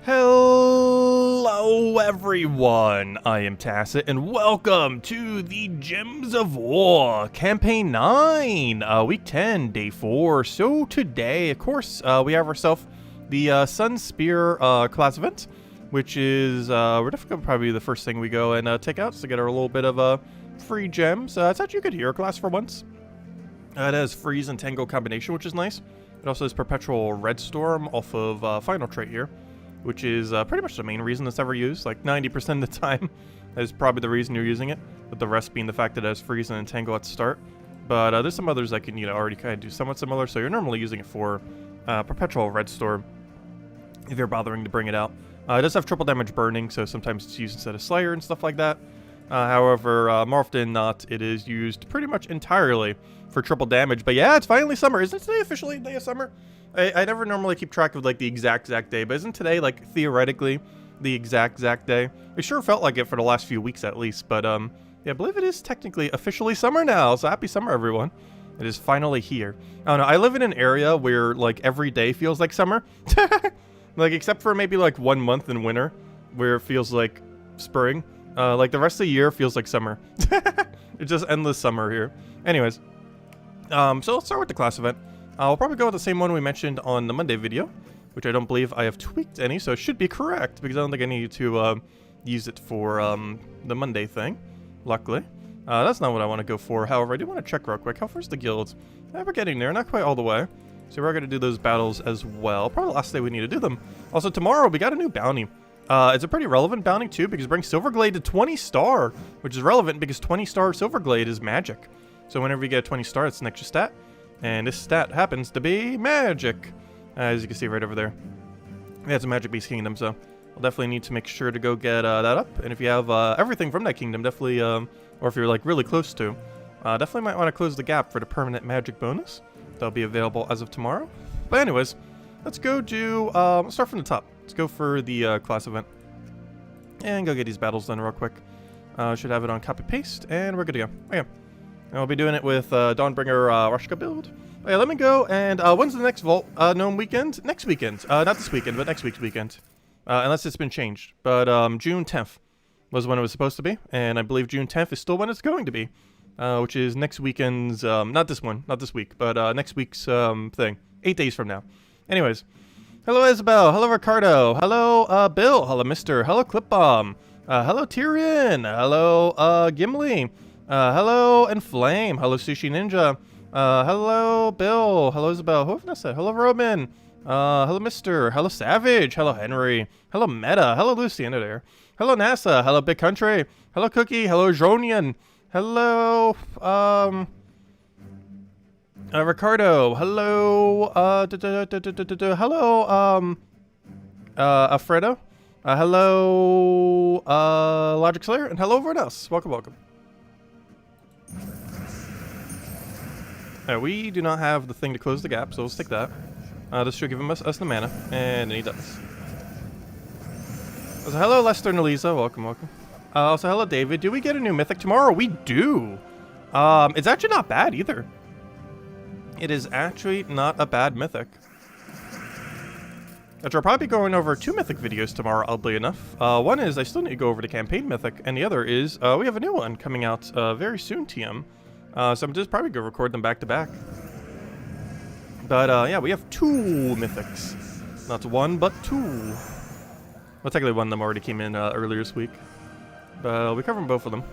Hello everyone, I am Tacit and welcome to the Gems of War, Campaign 9, Week 10, Day 4. So today, of course, we have ourselves the Sunspear class event, which is, we're definitely probably the first thing we go and take out to get our little bit of free gems. It's actually a good hero class for once. It has Freeze and Tango combination, which is nice. It also has Perpetual Red Storm off of Final Trait here, which is pretty much the main reason it's ever used. Like 90% of the time is probably the reason you're using it, with the rest being the fact that it has Freeze and Tango at the start. But there's some others that can, already kind of do somewhat similar, so you're normally using it for Perpetual Red Storm if you're bothering to bring it out. It does have triple damage burning, so sometimes it's used instead of Slayer and stuff like that. However, more often than not, it is used pretty much entirely for triple damage. But yeah, it's finally summer. Isn't today officially the day of summer? I never normally keep track of like the exact day, but isn't today like theoretically the exact day? It sure felt like it for the last few weeks at least, but yeah, I believe it is technically officially summer now, so happy summer everyone. It is finally here. I don't know, I live in an area where like every day feels like summer. Like except for maybe like 1 month in winter where it feels like spring. Like the rest of the year feels like summer. It's just endless summer here. Anyways, so let's start with the class event. I'll probably go with the same one we mentioned on the Monday video, which I don't believe I have tweaked any, so it should be correct, because I don't think I need to use it for the Monday thing, luckily. That's not what I want to go for, however, I do want to check real quick. How far's the guilds? We're getting there, not quite all the way. So we're going to do those battles as well. Probably the last day we need to do them. Also, tomorrow we got a new bounty. It's a pretty relevant bounty, too, because it brings Silverglade to 20 star, which is relevant because 20 star Silverglade is magic. So whenever you get a 20 star, it's an extra stat. And this stat happens to be magic, as you can see right over there. Yeah, it's a magic beast kingdom, so we'll definitely need to make sure to go get that up. And if you have everything from that kingdom, definitely, or if you're like really close to, definitely might want to close the gap for the permanent magic bonus. That'll be available as of tomorrow. But anyways, let's go do, let's start from the top. Let's go for the class event. And go get these battles done real quick. Should have it on copy paste, and we're good to go. Okay. And we'll be doing it with Dawnbringer Rashka build. Oh, yeah, let me go, and when's the next Vault Gnome weekend? Next weekend. Not this weekend, but next week's weekend. Unless it's been changed. But June 10th was when it was supposed to be, and I believe June 10th is still when it's going to be. Which is next weekend's, not this week, but next week's thing. 8 days from now. Anyways. Hello, Isabel. Hello, Ricardo. Hello, Bill. Hello, Mister. Hello, Clipbomb. Hello, Tyrion. Hello, Gimli. Hello, Inflame. Hello, Sushi Ninja. Hello, Bill. Hello, Isabel. Who have I said? Hello, Roman. Hello, Mister. Hello, Savage. Hello, Henry. Hello, Meta. Hello, Lucy under there. Hello, NASA. Hello, Big Country. Hello, Cookie. Hello, Jonian. Hello, Ricardo. Hello, hello, Alfredo. Hello, Logic Slayer, and hello, everyone else. Welcome, welcome. We do not have the thing to close the gap, so we'll stick that. This should give us the mana, and he does. So hello, Lester and Elisa. Welcome, welcome. Also, hello, David. Do we get a new Mythic tomorrow? We do. It's actually not bad either. It is actually not a bad Mythic. Which I'll probably be going over 2 Mythic videos tomorrow, oddly enough. One is I still need to go over the campaign Mythic, and the other is we have a new one coming out very soon, TM. So I'm just probably going to record them back to back. But yeah, we have 2 Mythics. Not 1, but 2. Well, technically one of them already came in earlier this week. But we covered both of them.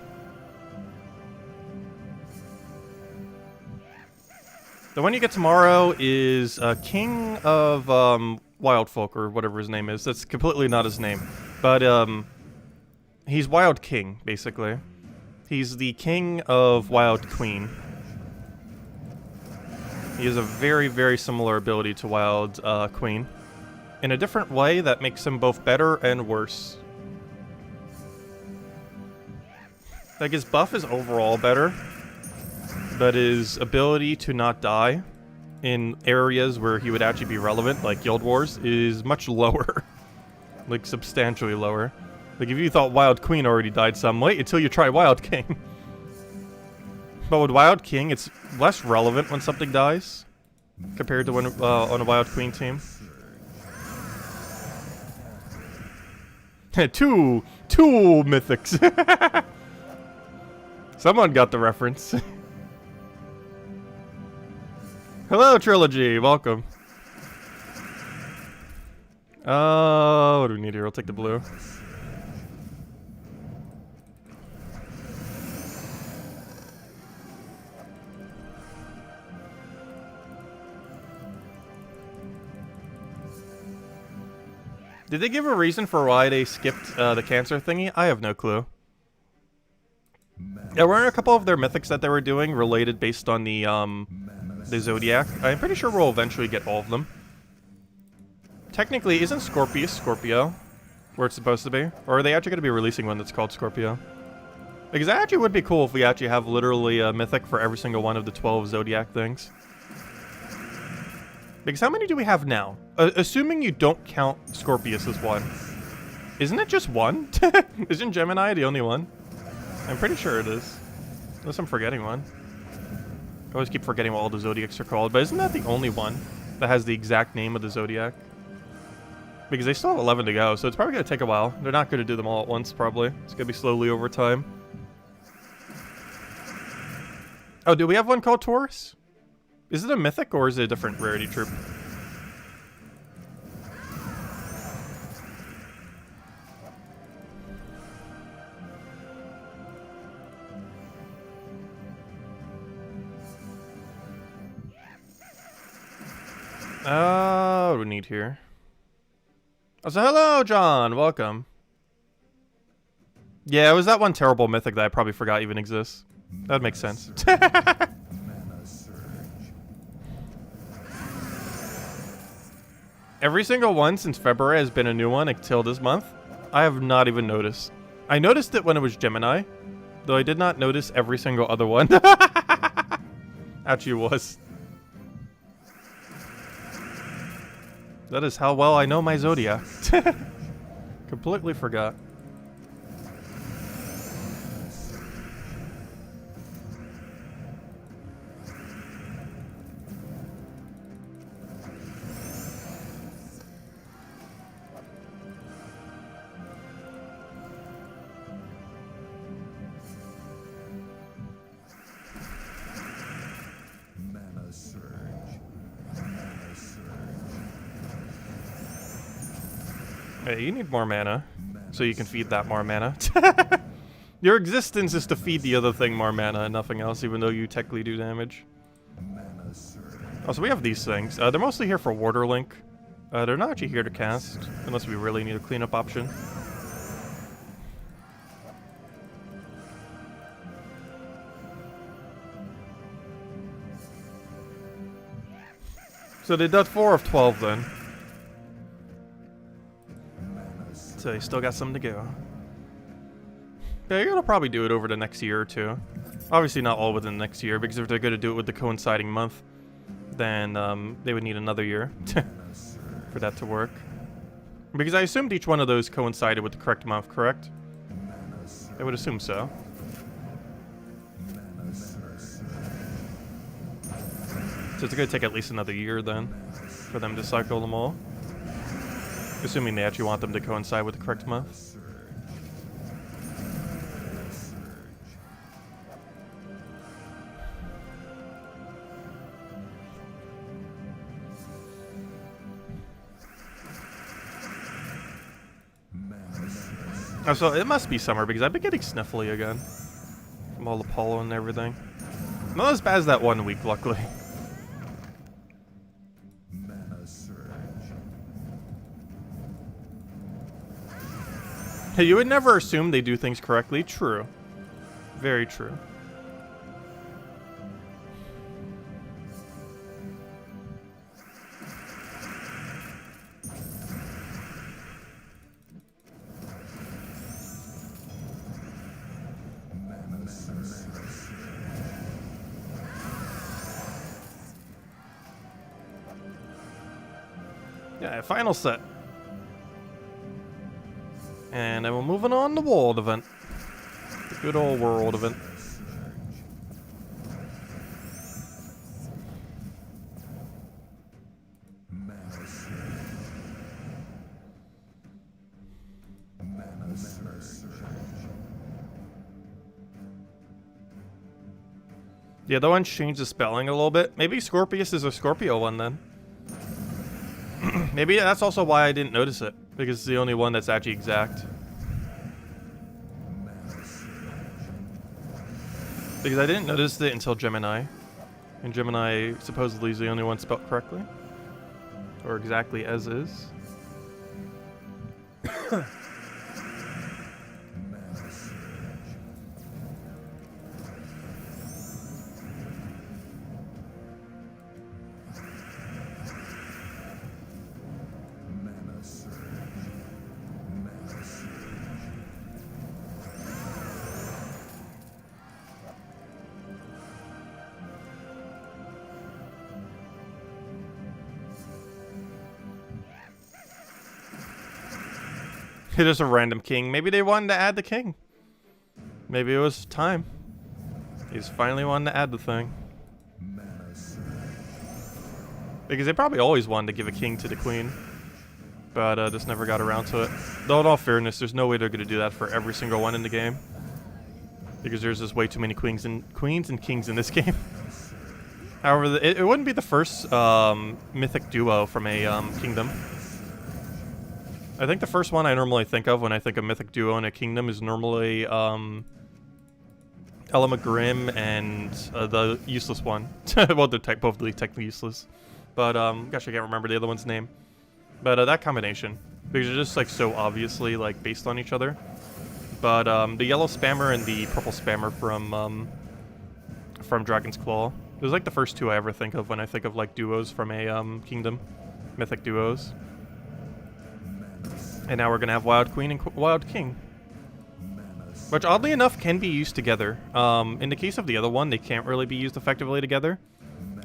The one you get tomorrow is King of Wildfolk, or whatever his name is. That's completely not his name. But he's Wild King, basically. He's the King of Wild Queen. He has a very, very similar ability to Wild Queen. In a different way that makes him both better and worse. Like, his buff is overall better, but his ability to not die in areas where he would actually be relevant, like Guild Wars, is much lower. Like, substantially lower. Like, if you thought Wild Queen already died some, wait until you try Wild King. But with Wild King, it's less relevant when something dies, compared to when on a Wild Queen team. two mythics. Someone got the reference. Hello, Trilogy. Welcome. What do we need here? I'll take the blue. Did they give a reason for why they skipped the cancer thingy? I have no clue. There were a couple of their mythics that they were doing related based on the Zodiac. I'm pretty sure we'll eventually get all of them. Technically, isn't Scorpio where it's supposed to be? Or are they actually going to be releasing one that's called Scorpio? Because that actually would be cool if we actually have literally a mythic for every single one of the 12 Zodiac things. Because how many do we have now? Assuming you don't count Scorpius as one. Isn't it just one? Isn't Gemini the only one? I'm pretty sure it is. Unless I'm forgetting one. I always keep forgetting what all the Zodiacs are called, but isn't that the only one that has the exact name of the Zodiac? Because they still have 11 to go, so it's probably going to take a while. They're not going to do them all at once, probably. It's going to be slowly over time. Oh, do we have one called Taurus? Is it a mythic or is it a different rarity troop? What do we need here? Oh, so hello, John. Welcome. Yeah, it was that one terrible mythic that I probably forgot even exists. That makes sense. Every single one since February has been a new one until this month. I have not even noticed. I noticed it when it was Gemini, though I did not notice every single other one. Actually was. That is how well I know my Zodiac. Completely forgot. Hey, you need more mana, so you can feed that more mana. Your existence is to feed the other thing more mana and nothing else, even though you technically do damage. Oh, so we have these things. They're mostly here for Water Link. They're not actually here to cast, unless we really need a cleanup option. So they did 4 of 12 then. So you still got some to go. Yeah, you're gonna probably do it over the next year or two. Obviously not all within the next year, because if they're gonna do it with the coinciding month, then they would need another year for that to work. Because I assumed each one of those coincided with the correct month, correct? I would assume so. So it's gonna take at least another year then for them to cycle them all. Assuming they actually want them to coincide with the correct month. Oh, so it must be summer because I've been getting sniffly again from all the pollen and everything. Not as bad as that one week, luckily. Hey, you would never assume they do things correctly. True. Very true. Yeah, final set. And then we're moving on to World event. The good old World event. The other one changed the spelling a little bit. Maybe Scorpius is a Scorpio one then. Maybe that's also why I didn't notice it, because it's the only one that's actually exact. Because I didn't notice it until Gemini. And Gemini supposedly is the only one spelled correctly. Or exactly as is. It is a random king. Maybe they wanted to add the king. Maybe it was time. He's finally wanting to add the thing. Because they probably always wanted to give a king to the queen. But just never got around to it. Though in all fairness, there's no way they're going to do that for every single one in the game. Because there's just way too many queens and kings in this game. However, it wouldn't be the first mythic duo from a kingdom. I think the first one I normally think of when I think of mythic duo in a kingdom is normally Grim and the useless one. Well, they're both technically useless. But gosh, I can't remember the other one's name. But that combination, because they're just like so obviously like based on each other. But the yellow spammer and the purple spammer from Dragon's Claw, those are like the first two I ever think of when I think of like duos from a kingdom, mythic duos. And now we're going to have Wild Queen and Wild King. Which, oddly enough, can be used together. In the case of the other one, they can't really be used effectively together.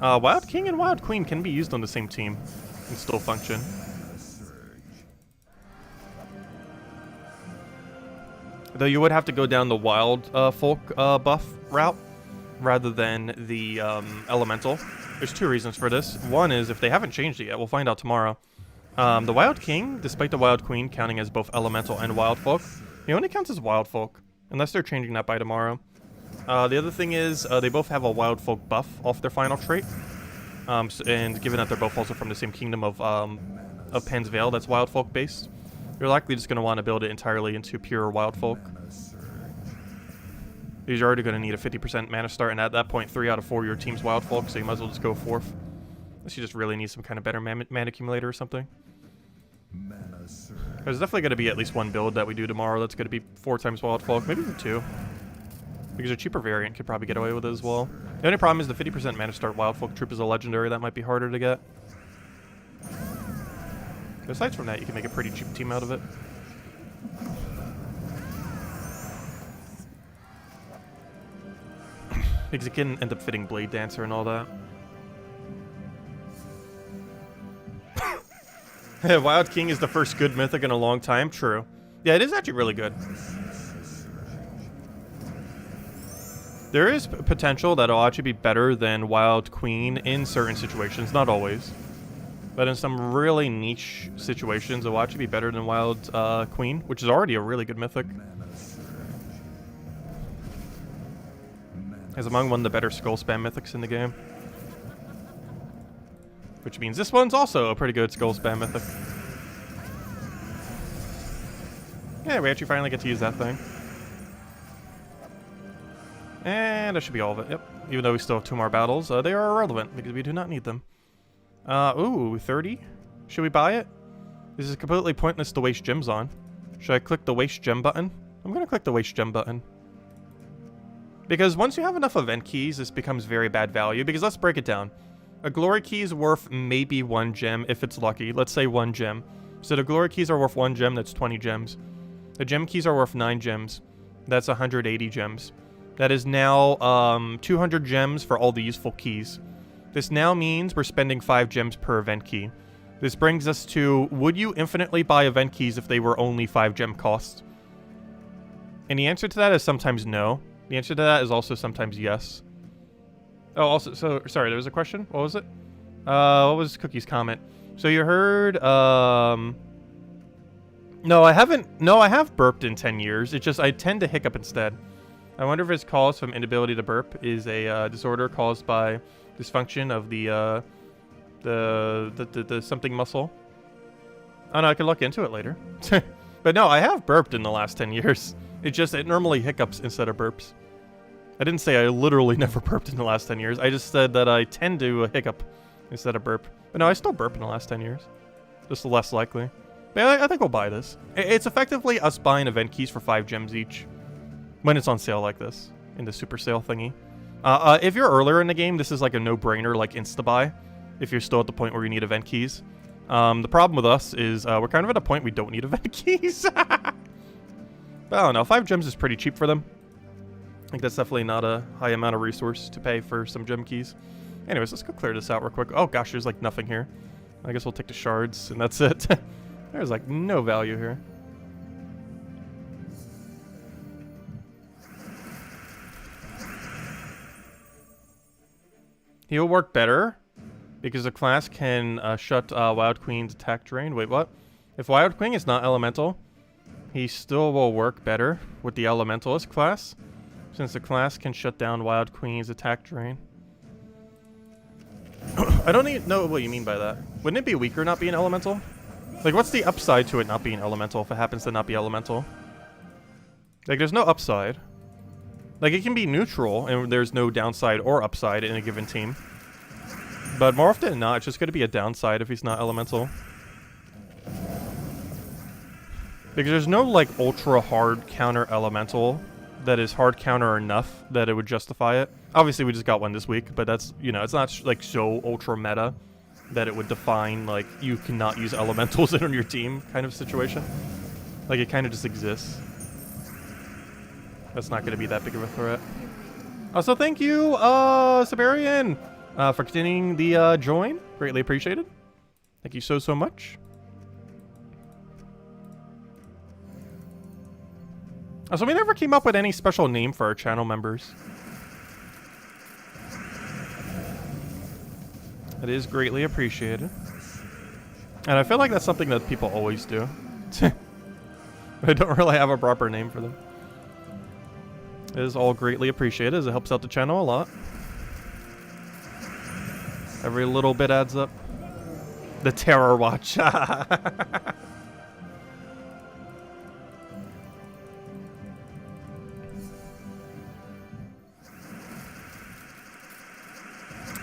Wild King and Wild Queen can be used on the same team and still function. Though you would have to go down the Wild Folk buff route rather than the Elemental. There's two reasons for this. One is, if they haven't changed it yet, we'll find out tomorrow. The Wild King, despite the Wild Queen counting as both Elemental and Wild Folk, he only counts as Wild Folk, unless they're changing that by tomorrow. The other thing is, they both have a Wild Folk buff off their final trait. And given that they're both also from the same kingdom of Pen's Veil that's Wild Folk based, you're likely just going to want to build it entirely into pure Wild Folk. Because you're already going to need a 50% mana start, and at that point, 3 out of 4 of your team's Wild Folk, so you might as well just go 4th. Unless you just really need some kind of better mana accumulator or something. There's definitely going to be at least one build that we do tomorrow that's going to be 4 times Wild Folk, maybe even 2. Because a cheaper variant could probably get away with it as well. The only problem is the 50% mana start Wild Folk troop is a legendary that might be harder to get. Aside from that, you can make a pretty cheap team out of it. Because it can end up fitting Blade Dancer and all that. Wild King is the first good mythic in a long time. True. Yeah, it is actually really good. There is potential that it'll actually be better than Wild Queen in certain situations. Not always. But in some really niche situations, it'll actually be better than Wild Queen, which is already a really good mythic. Is among one of the better skull spam mythics in the game. Which means this one's also a pretty good skull spam mythic. Yeah, we actually finally get to use that thing. And that should be all of it, yep. Even though we still have 2 more battles, they are irrelevant because we do not need them. Ooh, 30? Should we buy it? This is completely pointless to waste gems on. Should I click the waste gem button? I'm gonna click the waste gem button. Because once you have enough event keys, this becomes very bad value. Because let's break it down. A glory key is worth maybe 1 gem if it's lucky. Let's say 1 gem. So the glory keys are worth 1 gem, that's 20 gems. The gem keys are worth 9 gems. That's 180 gems. That is now 200 gems for all the useful keys. This now means we're spending 5 gems per event key. This brings us to, would you infinitely buy event keys if they were only 5 gem cost? And the answer to that is sometimes no. The answer to that is also sometimes yes. Oh, also, so, sorry, there was a question? What was it? What was Cookie's comment? So you heard No, I haven't. No, I have burped in 10 years. It's just I tend to hiccup instead. I wonder if it's caused from inability to burp is a disorder caused by dysfunction of the something muscle. Oh no, I can look into it later. But no, I have burped in the last 10 years. It normally hiccups instead of burps. I didn't say I literally never burped in the last 10 years. I just said that I tend to hiccup instead of burp. But no, I still burp in the last 10 years. Just less likely. But yeah, I think we'll buy this. It's effectively us buying event keys for 5 gems each. When it's on sale like this. In the super sale thingy. If you're earlier in the game, this is like a no-brainer, like insta-buy. If you're still at the point where you need event keys. The problem with us is we're kind of at a point we don't need event keys. But I don't know, 5 gems is pretty cheap for them. I think that's definitely not a high amount of resource to pay for some gem keys. Anyways, let's go clear this out real quick. Oh gosh, there's like nothing here. I guess we'll take the shards and that's it. There's like no value here. He'll work better because the class can shut Wild Queen's attack drain. Wait, what? If Wild Queen is not elemental, he still will work better with the Elementalist class, since the class can shut down Wild Queen's attack drain. I don't even know what you mean by that. Wouldn't it be weaker not being elemental? Like, what's the upside to it not being elemental if it happens to not be elemental? Like, there's no upside. Like, it can be neutral, and there's no downside or upside in a given team. But more often than not, it's just going to be a downside if he's not elemental. Because there's no, like, ultra hard counter elemental that is hard counter enough that it would justify it. Obviously, we just got one this week, but that's, you know, it's not, like, so ultra meta that it would define, like, you cannot use elementals in your team kind of situation. Like, it kind of just exists. That's not going to be that big of a threat. Also, thank you, Siberian, for continuing the join. Greatly appreciated. Thank you so, so much. So we never came up with any special name for our channel members. It is greatly appreciated. And I feel like that's something that people always do. I don't really have a proper name for them. It is all greatly appreciated as it helps out the channel a lot. Every little bit adds up. The Terror Watch.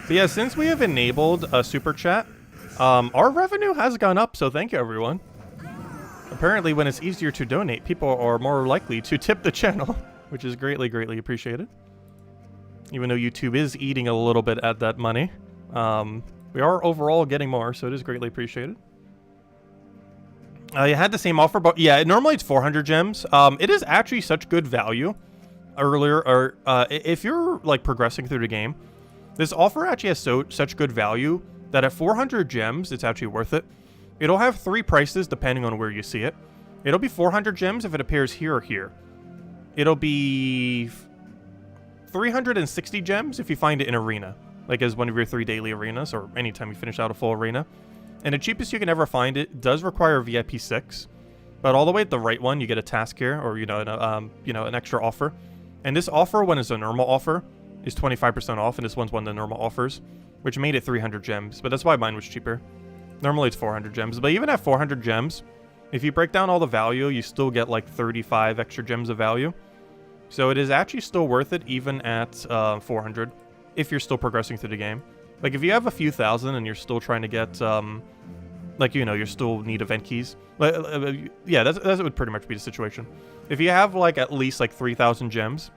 But yeah, since we have enabled a super chat, our revenue has gone up, so thank you everyone. Apparently when it's easier to donate, people are more likely to tip the channel, which is greatly, greatly appreciated. Even though YouTube is eating a little bit at that money, we are overall getting more, so it is greatly appreciated. You had the same offer, but yeah, normally it's 400 gems. It is actually such good value earlier, or if you're like progressing through the game, this offer actually has such good value that at 400 gems, it's actually worth it. It'll have 3 prices depending on where you see it. It'll be 400 gems if it appears here or here. It'll be 360 gems if you find it in arena, like as one of your 3 daily arenas, or anytime you finish out a full arena. And the cheapest you can ever find it does require VIP 6, but all the way at the right one, you get a task here, or an extra offer. And this offer, when it's a normal offer, is 25% off, and this one's one of the normal offers, which made it 300 gems, but that's why mine was cheaper. Normally it's 400 gems, but even at 400 gems, if you break down all the value, you still get like 35 extra gems of value. So it is actually still worth it even at 400, if you're still progressing through the game. Like if you have a few thousand and you're still trying to get, you still need event keys. Yeah, that would pretty much be the situation. If you have like at least like 3,000 gems,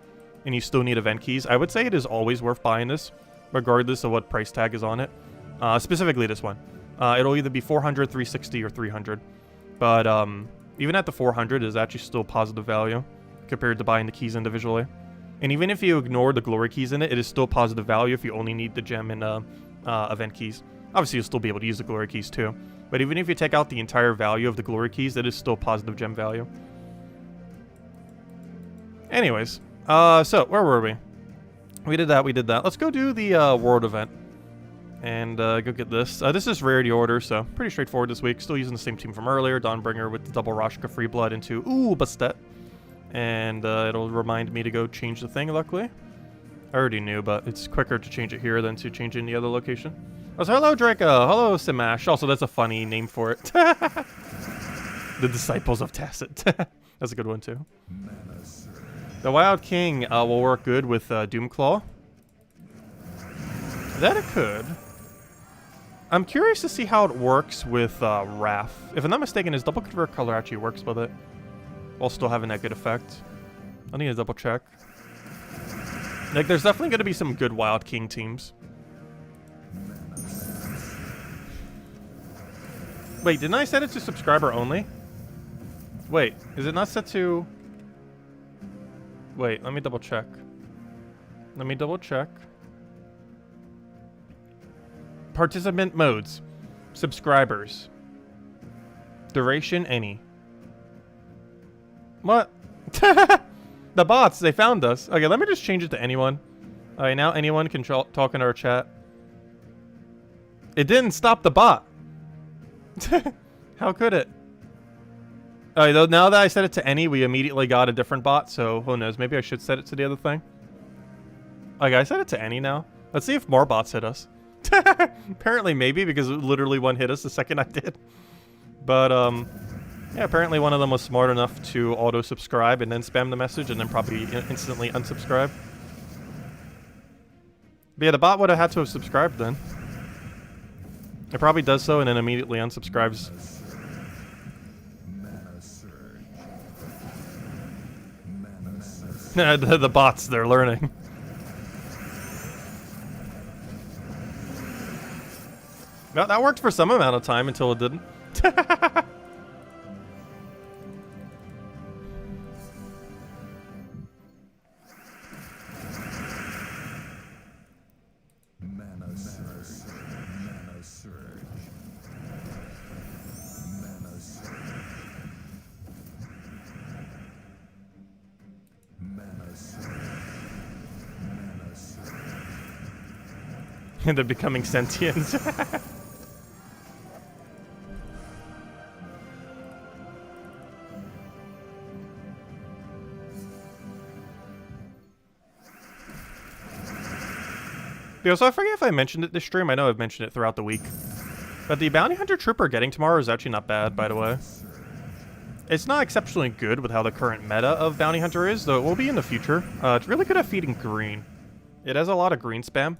and you still need event keys, I would say it is always worth buying this, regardless of what price tag is on it. Specifically this one. It'll either be 400, 360, or 300. But even at the 400, it is actually still positive value compared to buying the keys individually. And even if you ignore the glory keys in it, it is still positive value if you only need the gem and event keys. Obviously, you'll still be able to use the glory keys too. But even if you take out the entire value of the glory keys, it is still positive gem value. Anyways. So, where were we? We did that. Let's go do the world event. And go get this. This is rarity order, so pretty straightforward this week. Still using the same team from earlier. Dawnbringer with the double Rashka free blood into Bastet. And it'll remind me to go change the thing, luckily. I already knew, but it's quicker to change it here than to change it in the other location. Oh, so hello, Draco. Hello, Simash. Also, that's a funny name for it. The Disciples of Tacit. That's a good one, too. The Wild King will work good with Doomclaw. That it could. I'm curious to see how it works with Wrath. If I'm not mistaken, his double convert color actually works with it, while still having that good effect. I need to double check. Like, there's definitely going to be some good Wild King teams. Wait, didn't I set it to subscriber only? Wait, is it not set to... Wait, let me double check. Let me double check. Participant modes. Subscribers. Duration, any. What? The bots, they found us. Okay, let me just change it to anyone. Alright, now anyone can talk in our chat. It didn't stop the bot. How could it? Alright, now that I set it to any, we immediately got a different bot, so who knows. Maybe I should set it to the other thing. Okay, I set it to any now. Let's see if more bots hit us. Apparently maybe, because literally one hit us the second I did. But, yeah, apparently one of them was smart enough to auto-subscribe and then spam the message and then probably instantly unsubscribe. But yeah, the bot would have had to have subscribed then. It probably does so and then immediately unsubscribes. The bots, they're learning. Well, that worked for some amount of time until it didn't. And they're becoming sentient. Yeah, so I forget if I mentioned it this stream. I know I've mentioned it throughout the week. But the Bounty Hunter Trooper getting tomorrow is actually not bad, by the way. It's not exceptionally good with how the current meta of Bounty Hunter is, though it will be in the future. It's really good at feeding green. It has a lot of green spam.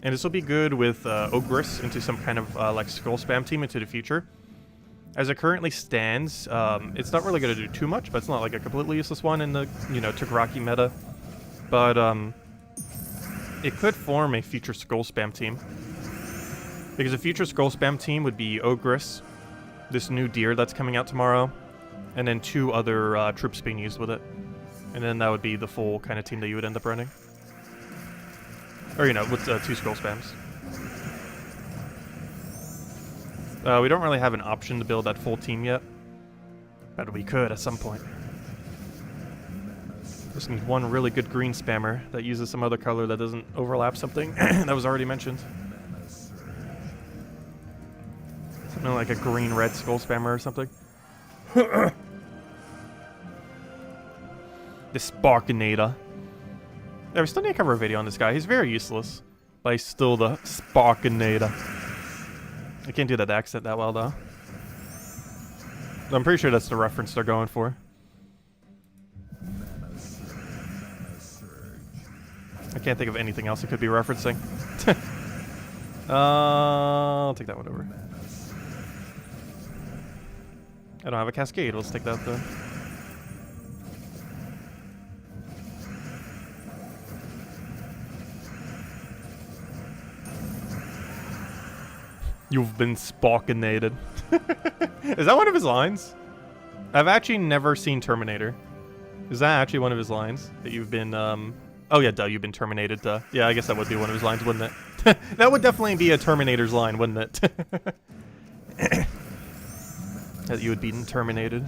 And this will be good with Ogress into some kind of like Skull spam team into the future. As it currently stands, it's not really going to do too much, but it's not like a completely useless one in the, you know, Tagaraki meta. But it could form a future Skull spam team. Because a future Skull spam team would be Ogress, this new deer that's coming out tomorrow, and then 2 other troops being used with it. And then that would be the full kind of team that you would end up running. Or, you know, with 2 Skull spams. We don't really have an option to build that full team yet. But we could at some point. Just need one really good green spammer that uses some other color that doesn't overlap something that was already mentioned. Something like a green-red Skull spammer or something. The Sparkinator. Yeah, we still need to cover a video on this guy. He's very useless, but he's still the Sparkinator. I can't do that accent that well, though. I'm pretty sure that's the reference they're going for. I can't think of anything else it could be referencing. I'll take that one over. I don't have a cascade. Let's take that, though. You've been Sparkinated. Is that one of his lines? I've actually never seen Terminator. Is that actually one of his lines? That you've been, Oh yeah, duh, you've been terminated, duh. Yeah, I guess that would be one of his lines, wouldn't it? That would definitely be a Terminator's line, wouldn't it? That you would be terminated.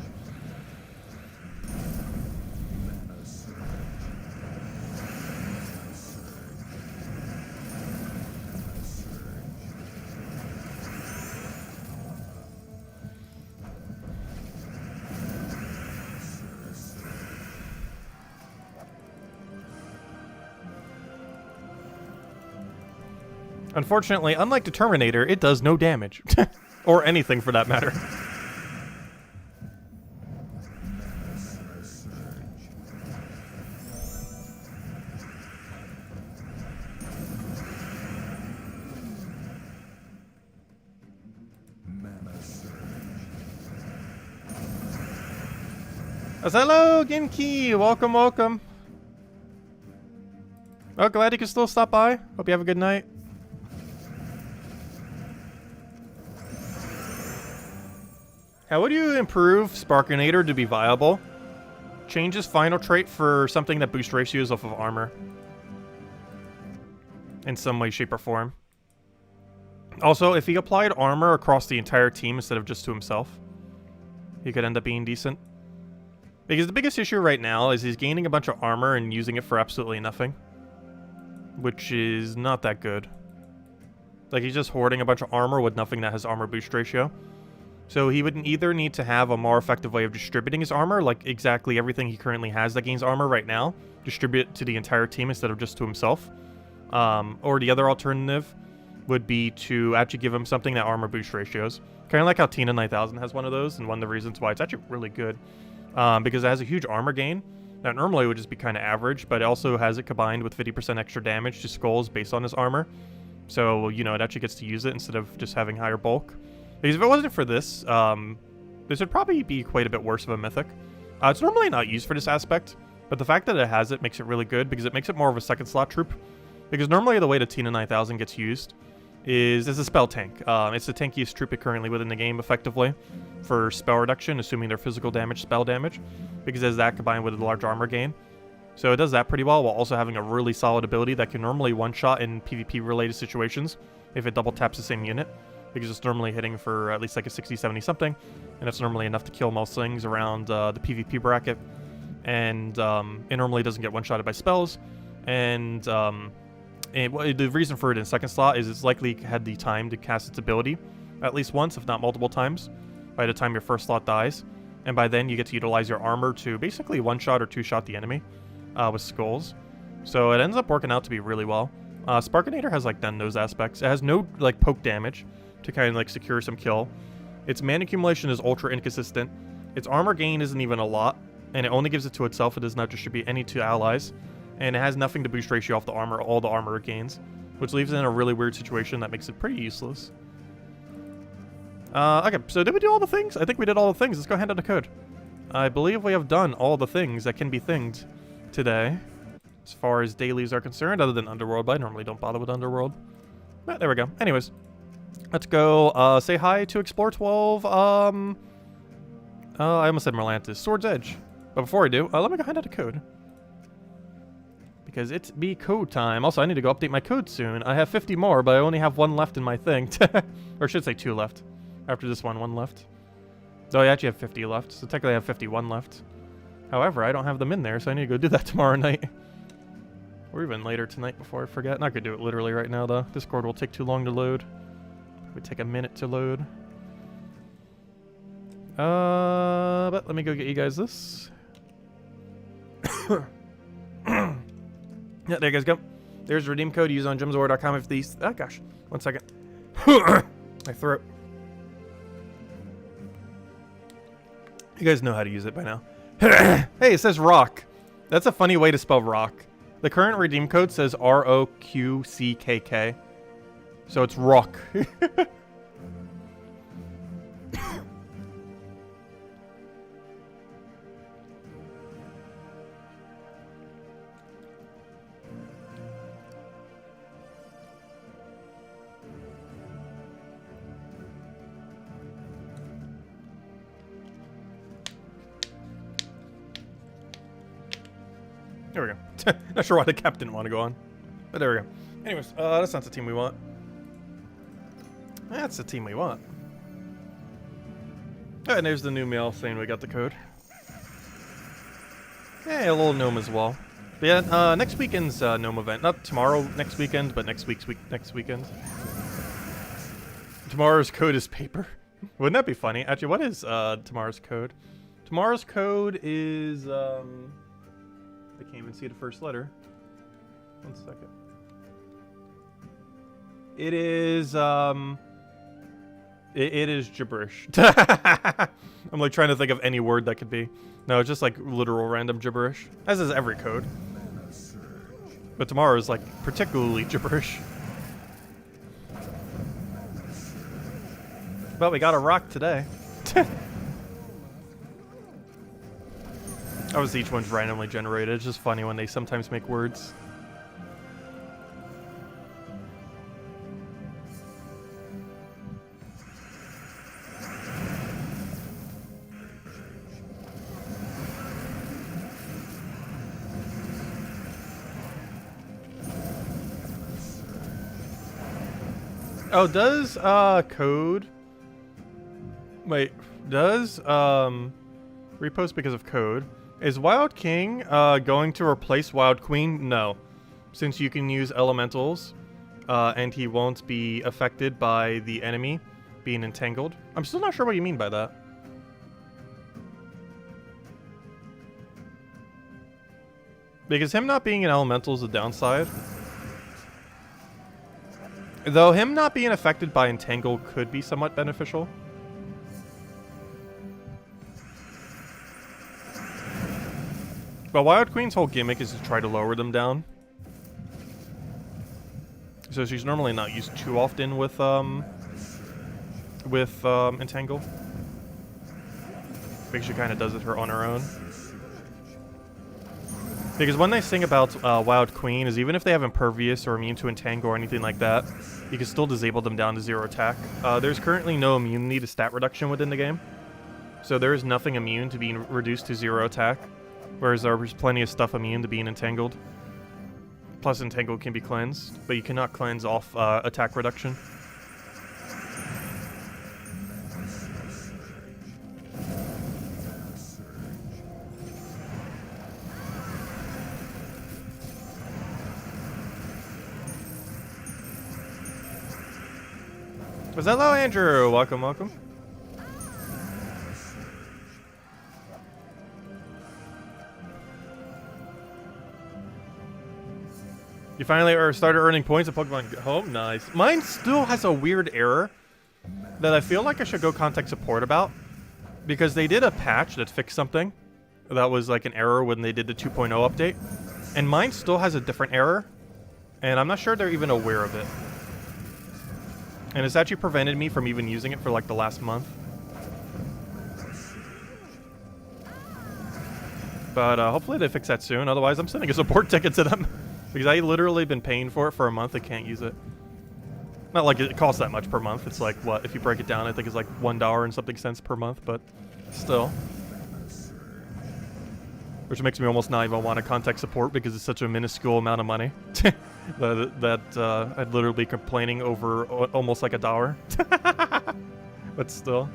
Unfortunately, unlike the Terminator, it does no damage. Or anything for that matter. Hello, Genki! Welcome, welcome. Oh, glad you can still stop by. Hope you have a good night. How would you improve Sparkinator to be viable? Change his final trait for something that boosts ratios off of armor. In some way, shape, or form. Also, if he applied armor across the entire team instead of just to himself, he could end up being decent. Because the biggest issue right now is he's gaining a bunch of armor and using it for absolutely nothing. Which is not that good. Like, he's just hoarding a bunch of armor with nothing that has armor boost ratio. So he would either need to have a more effective way of distributing his armor, like exactly everything he currently has that gains armor right now, distribute it to the entire team instead of just to himself. Or the other alternative would be to actually give him something that armor boost ratios. Kind of like how Tina 9000 has one of those, and one of the reasons why it's actually really good. Because it has a huge armor gain that normally would just be kind of average, but it also has it combined with 50% extra damage to skulls based on his armor. So, you know, it actually gets to use it instead of just having higher bulk. Because if it wasn't for this, this would probably be quite a bit worse of a Mythic. It's normally not used for this aspect, but the fact that it has it makes it really good because it makes it more of a second slot troop. Because normally the way the Tina 9000 gets used is as a spell tank. It's the tankiest troop currently within the game, effectively, for spell reduction, assuming they're physical damage, spell damage, because it has that combined with a large armor gain. So it does that pretty well, while also having a really solid ability that can normally one-shot in PvP-related situations if it double-taps the same unit, because it's normally hitting for at least like a 60, 70 something, and it's normally enough to kill most things around the PvP bracket, and it normally doesn't get one-shotted by spells, and the reason for it in second slot is it's likely had the time to cast its ability at least once, if not multiple times, by the time your first slot dies. And by then, you get to utilize your armor to basically one-shot or two-shot the enemy with skulls. So it ends up working out to be really well. Sparkinator has, like, done those aspects. It has no, like, poke damage to kind of, like, secure some kill. Its mana accumulation is ultra inconsistent. Its armor gain isn't even a lot, and it only gives it to itself. It does not distribute any to allies. And it has nothing to boost ratio off the armor, all the armor it gains, which leaves it in a really weird situation that makes it pretty useless. Okay, so did we do all the things? I think we did all the things. Let's go hand out the code. I believe we have done all the things that can be thinged today, as far as dailies are concerned, other than Underworld, but I normally don't bother with Underworld. But there we go. Anyways, let's go say hi to Explore 12. I almost said Merlantis. Sword's Edge. But before I do, let me go hand out a code. Because it's be code time. Also, I need to go update my code soon. I have 50 more, but I only have one left in my thing. Or I should say 2 left. After this one left. So I actually have 50 left, so technically I have 51 left. However, I don't have them in there, so I need to go do that tomorrow night. Or even later tonight before I forget. Not gonna do it literally right now, though. Discord will take too long to load. It would take a minute to load. But let me go get you guys this. Yeah, there you guys go. There's the redeem code. Use on gemsofwar.com if these... Oh, gosh. 1 second. My throat. You guys know how to use it by now. Hey, it says rock. That's a funny way to spell rock. The current redeem code says ROQCKK. So it's rock. There we go. Not sure why the cap didn't want to go on. But there we go. Anyways, that's not the team we want. That's the team we want. Oh, and there's the new mail saying we got the code. Hey, a little gnome as well. But yeah, next weekend's gnome event. Not tomorrow next weekend, but next weekend. Tomorrow's code is paper. Wouldn't that be funny? Actually, what is tomorrow's code? Tomorrow's code is... I can't even see the first letter. 1 second. It is, it is gibberish. I'm like trying to think of any word that could be. No, it's just like literal random gibberish, as is every code. But tomorrow is like particularly gibberish. But we got a rock today. Obviously each one's randomly generated. It's just funny when they sometimes make words. Oh, does code... Wait, does repost because of code? Is Wild King going to replace Wild Queen? No, since you can use elementals and he won't be affected by the enemy being entangled. I'm still not sure what you mean by that. Because him not being an elemental is a downside. Though him not being affected by entangle could be somewhat beneficial. But Wild Queen's whole gimmick is to try to lower them down. So she's normally not used too often with entangle. Because she kind of does it on her own. Because one nice thing about Wild Queen is even if they have impervious or immune to entangle or anything like that, you can still disable them down to 0 attack. There's currently no immunity to stat reduction within the game. So there is nothing immune to being reduced to 0 attack. Whereas there's plenty of stuff immune to being entangled. Plus entangled can be cleansed, but you cannot cleanse off attack reduction. Hello, Andrew. Welcome, welcome. You finally started earning points at Pokemon Home? Nice. Mine still has a weird error that I feel like I should go contact support about. Because they did a patch that fixed something that was like an error when they did the 2.0 update. And mine still has a different error. And I'm not sure they're even aware of it. And it's actually prevented me from even using it for like the last month. But hopefully they fix that soon. Otherwise, I'm sending a support ticket to them. Because I literally been paying for it for a month. I can't use it. Not like it costs that much per month. It's like, what, if you break it down, I think it's like $1 and something cents per month. But still. Which makes me almost not even want to contact support because it's such a minuscule amount of money. that I'd literally be complaining over almost like $1. But still.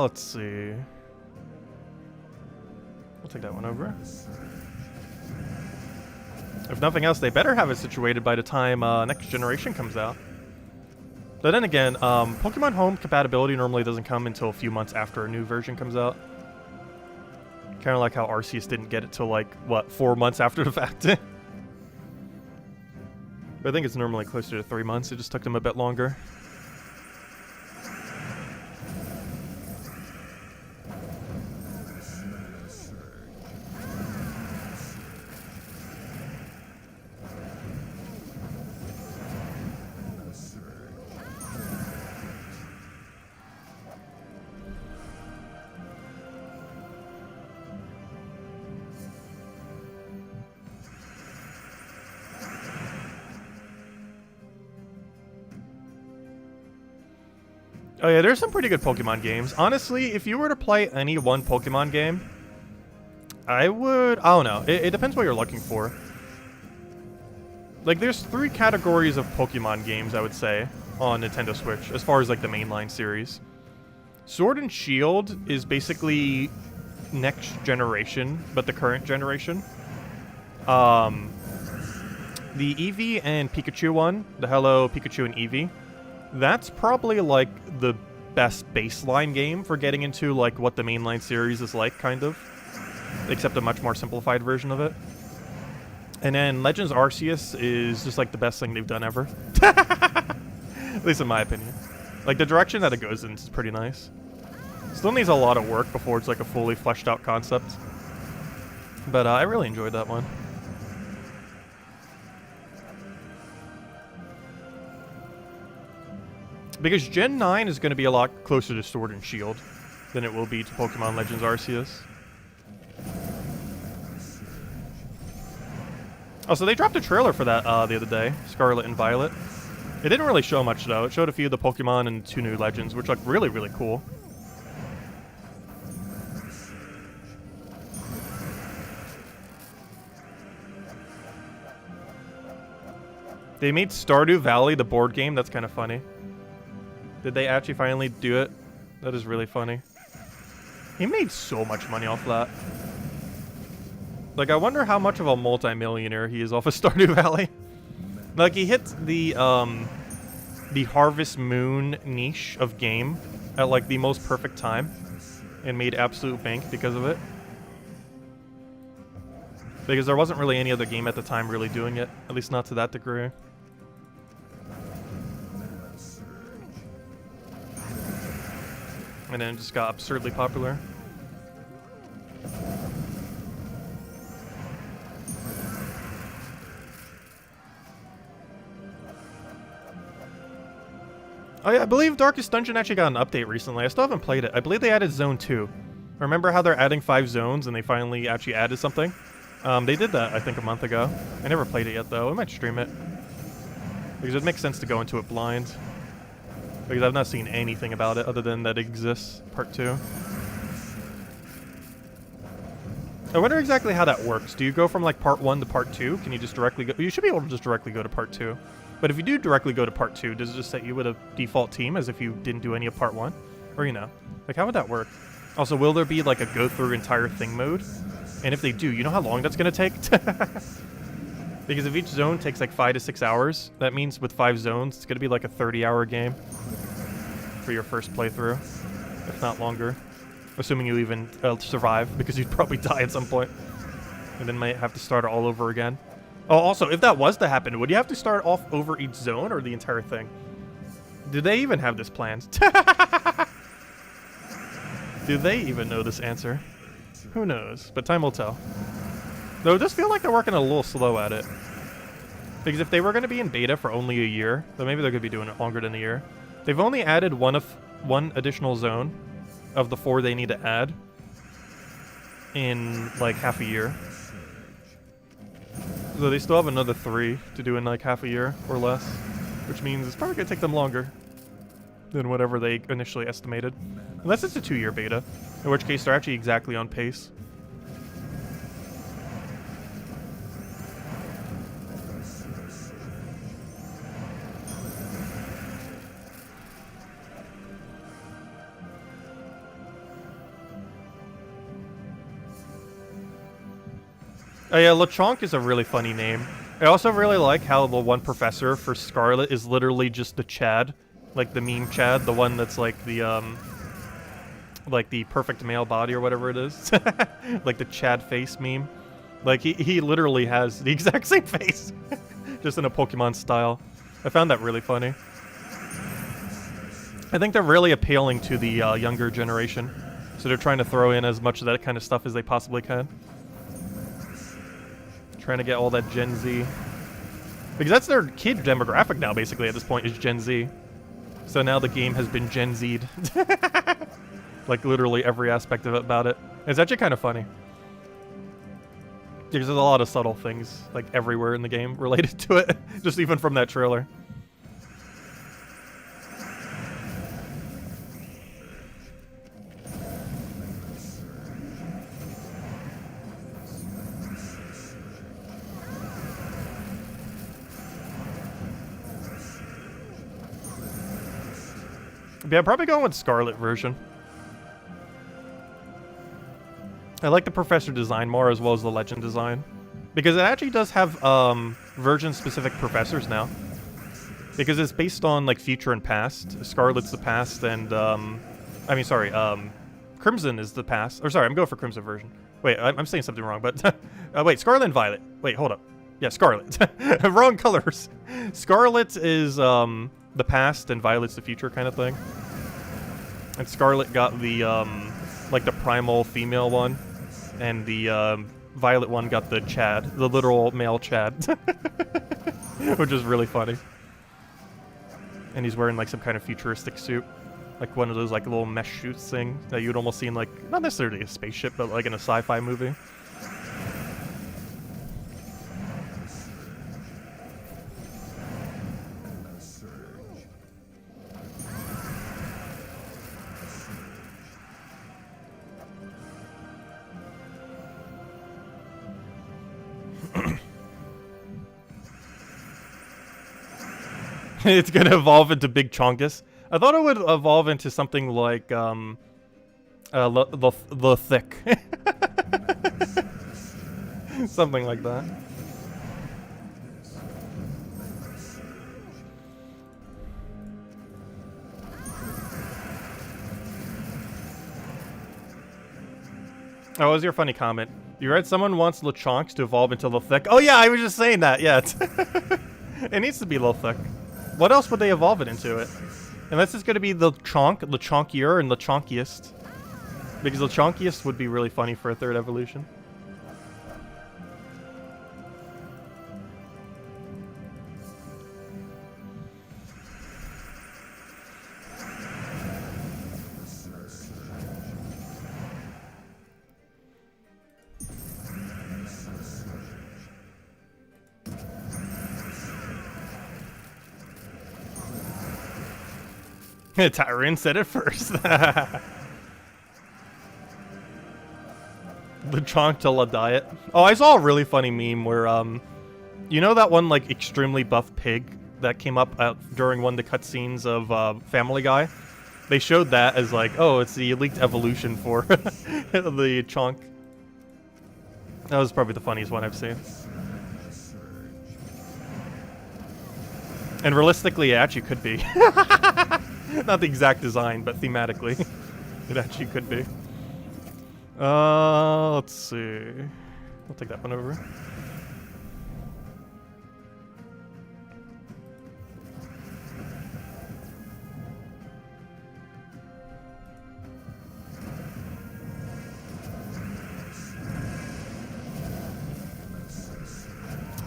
Let's see. We'll take that one over. If nothing else, they better have it situated by the time next generation comes out. But then again, Pokemon Home compatibility normally doesn't come until a few months after a new version comes out. Kind of like how Arceus didn't get it till like, what, 4 months after the fact. But I think it's normally closer to 3 months. It just took them a bit longer. Oh yeah, there's some pretty good Pokemon games. Honestly, if you were to play any one Pokemon game, I don't know. It depends what you're looking for. Like, there's 3 categories of Pokemon games, I would say, on Nintendo Switch, as far as, like, the mainline series. Sword and Shield is basically next generation, but the current generation. The Eevee and Pikachu one, the Hello Pikachu and Eevee, that's probably like the best baseline game for getting into like what the mainline series is like, kind of. Except a much more simplified version of it. And then Legends Arceus is just like the best thing they've done ever. At least in my opinion. Like the direction that it goes in is pretty nice. Still needs a lot of work before it's like a fully fleshed out concept. But I really enjoyed that one. Because Gen 9 is going to be a lot closer to Sword and Shield than it will be to Pokemon Legends Arceus. Oh, so they dropped a trailer for that the other day, Scarlet and Violet. It didn't really show much, though. It showed a few of the Pokemon and 2 new Legends, which look really, really cool. They made Stardew Valley the board game. That's kind of funny. Did they actually finally do it? That is really funny. He made so much money off that. Like, I wonder how much of a multi-millionaire he is off of Stardew Valley. Like, he hit the Harvest Moon niche of game at, like, the most perfect time. And made absolute bank because of it. Because there wasn't really any other game at the time really doing it. At least not to that degree. And then it just got absurdly popular. Oh yeah, I believe Darkest Dungeon actually got an update recently. I still haven't played it. I believe they added Zone 2. Remember how they're adding 5 zones and they finally actually added something? They did that, I think, a month ago. I never played it yet, though. I might stream it. Because it makes sense to go into it blind. Because I've not seen anything about it other than that it exists, Part 2. I wonder exactly how that works. Do you go from, like, Part 1 to Part 2? Can you just directly go... You should be able to just directly go to Part 2. But if you do directly go to Part 2, does it just set you with a default team as if you didn't do any of Part 1? Or, you know, like, how would that work? Also, will there be, like, a go-through entire thing mode? And if they do, you know how long that's going to take? Because if each zone takes, like, 5 to 6 hours, that means with 5 zones, it's going to be, like, a 30-hour game for your first playthrough, if not longer. Assuming you even survive, because you'd probably die at some point. And then might have to start all over again. Oh, also, if that was to happen, would you have to start off over each zone or the entire thing? Do they even have this planned? Do they even know this answer? Who knows? But time will tell. Though it does feel like they're working a little slow at it. Because if they were going to be in beta for only a year, then maybe they're going to be doing it longer than a year. They've only added one additional zone of the 4 they need to add in like half a year. So they still have another 3 to do in like half a year or less, which means it's probably going to take them longer than whatever they initially estimated. Unless it's a 2-year beta, in which case they're actually exactly on pace. Oh yeah, Lechonk is a really funny name. I also really like how the one professor for Scarlet is literally just the Chad. Like the meme Chad, the one that's like the perfect male body or whatever it is. Like the Chad face meme. Like he literally has the exact same face. Just in a Pokemon style. I found that really funny. I think they're really appealing to the younger generation. So they're trying to throw in as much of that kind of stuff as they possibly can. Trying to get all that Gen Z. Because that's their kid demographic now, basically, at this point, is Gen Z. So now the game has been Gen Z'd. Like, literally every aspect of it about it. It's actually kind of funny. There's a lot of subtle things, like, everywhere in the game related to it. Just even from that trailer. Yeah, I'm probably going with Scarlet version. I like the Professor design more as well as the Legend design. Because it actually does have version-specific Professors now. Because it's based on like future and past. Scarlet's the past and Crimson is the past. Or sorry, I'm going for Crimson version. Wait, I'm saying something wrong, but wait, Scarlet and Violet. Wait, hold up. Yeah, Scarlet. Wrong colors. Scarlet is the past and Violet's the future kind of thing. And Scarlet got the like the primal female one, and the Violet one got the Chad, the literal male Chad, which is really funny. And he's wearing like some kind of futuristic suit, like one of those like little mesh suits thing that you'd almost see in like, not necessarily a spaceship, but like in a sci-fi movie. It's gonna evolve into Big Chongus. I thought it would evolve into something like the Thick. Something like that. Oh, what was your funny comment? You read someone wants Lechonks to evolve into Thick. Oh yeah, I was just saying that. Yeah, it needs to be Thick. What else would they evolve it into it? Unless it's going to be the Lechonkier, and Lechonkiest. Because Lechonkiest would be really funny for a third evolution. Tyrion said it first. The Chonk to La Diet. Oh, I saw a really funny meme where, you know that one, like, extremely buff pig that came up during one of the cutscenes of Family Guy? They showed that as, like, oh, it's the elite evolution for the Chonk. That was probably the funniest one I've seen. And realistically, it actually could be. Not the exact design, but thematically, it actually could be. Let's see. I'll take that one over.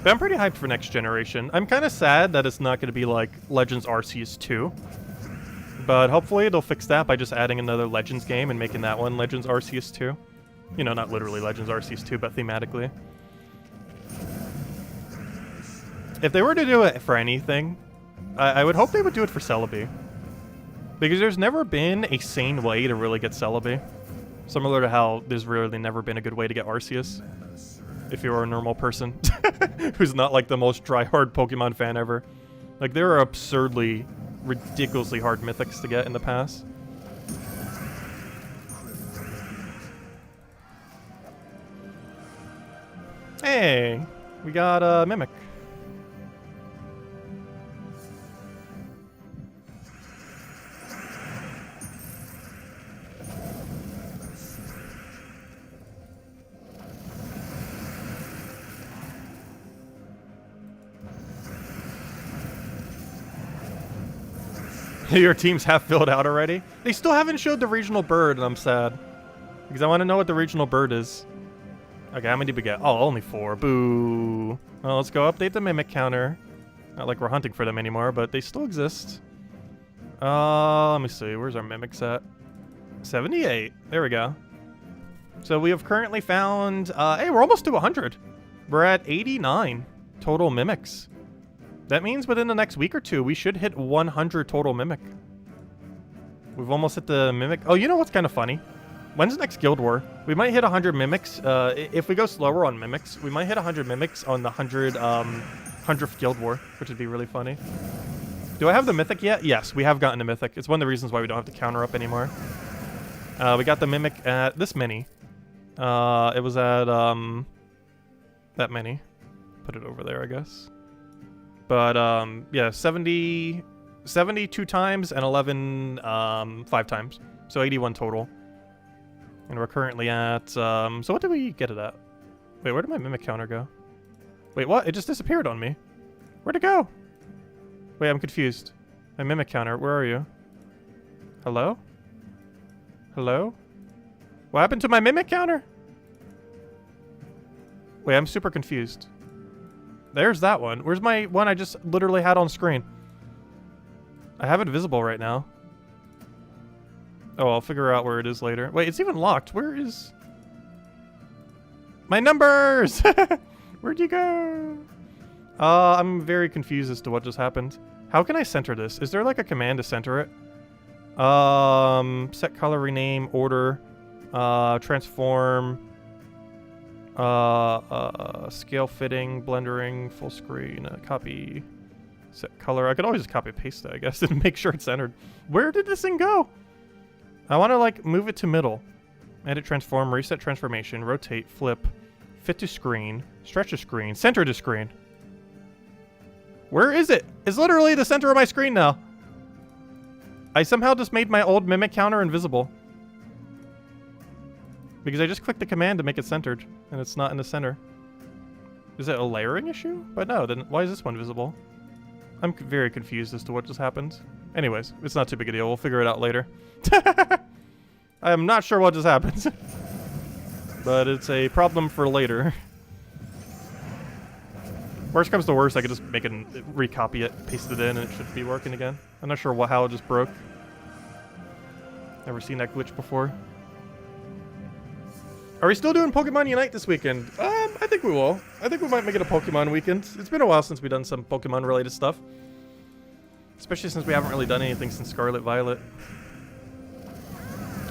But I'm pretty hyped for next generation. I'm kind of sad that it's not going to be like Legends Arceus 2. But hopefully they'll fix that by just adding another Legends game and making that one Legends Arceus 2. You know, not literally Legends Arceus 2, but thematically. If they were to do it for anything, I would hope they would do it for Celebi. Because there's never been a sane way to really get Celebi. Similar to how there's really never been a good way to get Arceus. If you're a normal person who's not like the most try-hard Pokemon fan ever. Like, there are absurdly, ridiculously hard mythics to get in the past. Hey, we got a Mimic. Your team's half filled out already? They still haven't showed the regional bird, and I'm sad. Because I want to know what the regional bird is. Okay, how many did we get? Oh, only 4. Boo. Well, let's go update the Mimic counter. Not like we're hunting for them anymore, but they still exist. Let me see. Where's our Mimics at? 78. There we go. So we have currently found... hey, we're almost to 100. We're at 89 total Mimics. That means within the next week or two, we should hit 100 total Mimic. We've almost hit the Mimic. Oh, you know what's kind of funny? When's the next Guild War? We might hit 100 Mimics. If we go slower on Mimics, we might hit 100 Mimics on the 100th Guild War, which would be really funny. Do I have the Mythic yet? Yes, we have gotten the Mythic. It's one of the reasons why we don't have to counter up anymore. We got the Mimic at this many. It was at, that many. Put it over there, I guess. But, yeah, 72 times and 11, 5 times. So 81 total. And we're currently at, so what did we get it at? Wait, where did my mimic counter go? Wait, what? It just disappeared on me. Where'd it go? Wait, I'm confused. My mimic counter, where are you? Hello? Hello? What happened to my mimic counter? Wait, I'm super confused. There's that one. Where's my one I just literally had on screen? I have it visible right now. Oh, I'll figure out where it is later. Wait, it's even locked. Where is... my numbers! Where'd you go? I'm very confused as to what just happened. How can I center this? Is there like a command to center it? Set color, rename, order, transform, scale fitting, blendering, full screen, copy, set color. I could always just copy and paste that, I guess, and make sure it's centered. Where did this thing go? I want to like move it to middle. Edit, transform, reset transformation, rotate, flip, fit to screen, stretch to screen, center to screen. Where is it? It's literally the center of my screen now. I somehow just made my old mimic counter invisible. Because I just clicked the command to make it centered, and it's not in the center. Is it a layering issue? But no, then why is this one visible? I'm very confused as to what just happened. Anyways, it's not too big a deal. We'll figure it out later. I am not sure what just happened. But it's a problem for later. Worst comes to worst, I could just make it, recopy it, paste it in, and it should be working again. I'm not sure how it just broke. Never seen that glitch before. Are we still doing Pokemon Unite this weekend? I think we will. I think we might make it a Pokemon weekend. It's been a while since we've done some Pokemon-related stuff. Especially since we haven't really done anything since Scarlet Violet.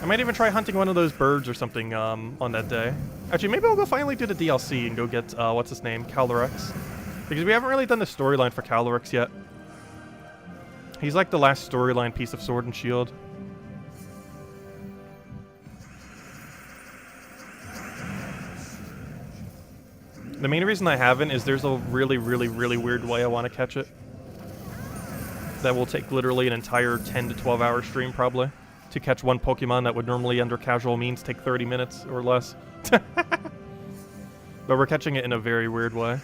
I might even try hunting one of those birds or something on that day. Actually, maybe I'll go finally do the DLC and go get, what's his name, Calyrex. Because we haven't really done the storyline for Calyrex yet. He's like the last storyline piece of Sword and Shield. The main reason I haven't is there's a really, really, really weird way I want to catch it. That will take literally an entire 10 to 12 hour stream probably. To catch one Pokemon that would normally under casual means take 30 minutes or less. But we're catching it in a very weird way.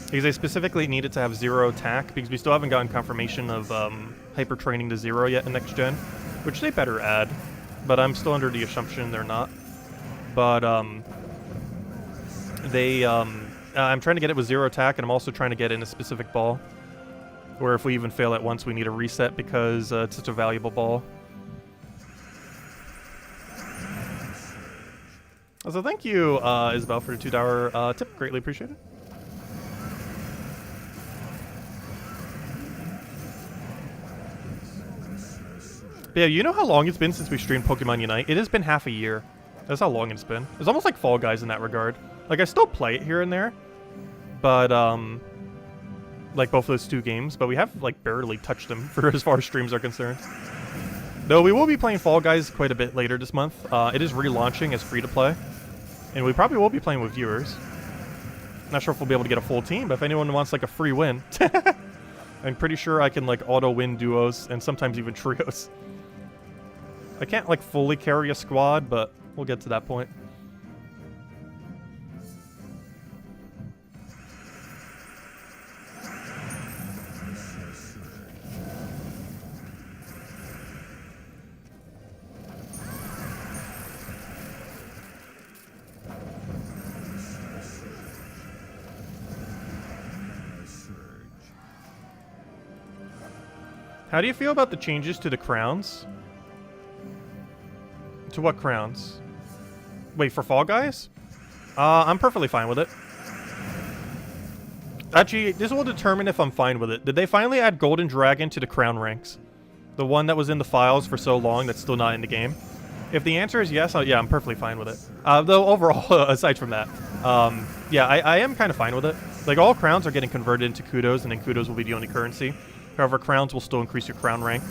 Because I specifically needed to have 0 attack, because we still haven't gotten confirmation of hyper training to 0 yet in next gen, which they better add. But I'm still under the assumption they're not. But I'm trying to get it with 0 attack, and I'm also trying to get in a specific ball. Where if we even fail at once, we need a reset because it's such a valuable ball. So thank you, Isabel, for the $2 tip. Greatly appreciate it. But yeah, you know how long it's been since we streamed Pokemon Unite? It has been half a year. That's how long it's been. It's almost like Fall Guys in that regard. Like, I still play it here and there. But, like both those 2 games, but we have like barely touched them for as far as streams are concerned. Though we will be playing Fall Guys quite a bit later this month. It is relaunching as free-to-play, and we probably will be playing with viewers. Not sure if we'll be able to get a full team, but if anyone wants like a free win, I'm pretty sure I can like auto-win duos and sometimes even trios. I can't like fully carry a squad, but we'll get to that point. How do you feel about the changes to the crowns? To what crowns? Wait, for Fall Guys? I'm perfectly fine with it. Actually, this will determine if I'm fine with it. Did they finally add Golden Dragon to the crown ranks? The one that was in the files for so long that's still not in the game? If the answer is yes, yeah, I'm perfectly fine with it. Though overall, aside from that, yeah, I am kind of fine with it. Like, all crowns are getting converted into kudos, and then kudos will be the only currency. However, crowns will still increase your crown rank.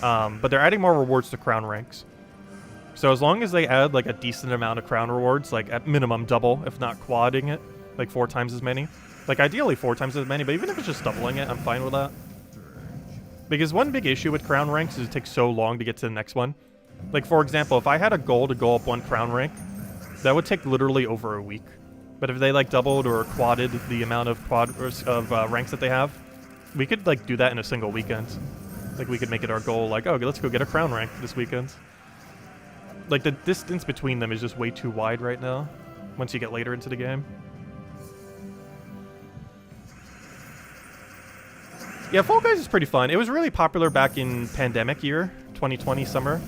But they're adding more rewards to crown ranks. So as long as they add like a decent amount of crown rewards, like at minimum double, if not quadding it, like 4 times as many. Like ideally 4 times as many, but even if it's just doubling it, I'm fine with that. Because one big issue with crown ranks is it takes so long to get to the next one. Like for example, if I had a goal to go up 1 crown rank, that would take literally over a week. But if they like doubled or quadded the amount of ranks that they have, we could like do that in a single weekend. Like we could make it our goal, like, oh, let's go get a crown rank this weekend. Like the distance between them is just way too wide right now, once you get later into the game. Yeah, Fall Guys is pretty fun. It was really popular back in pandemic year, 2020 summer.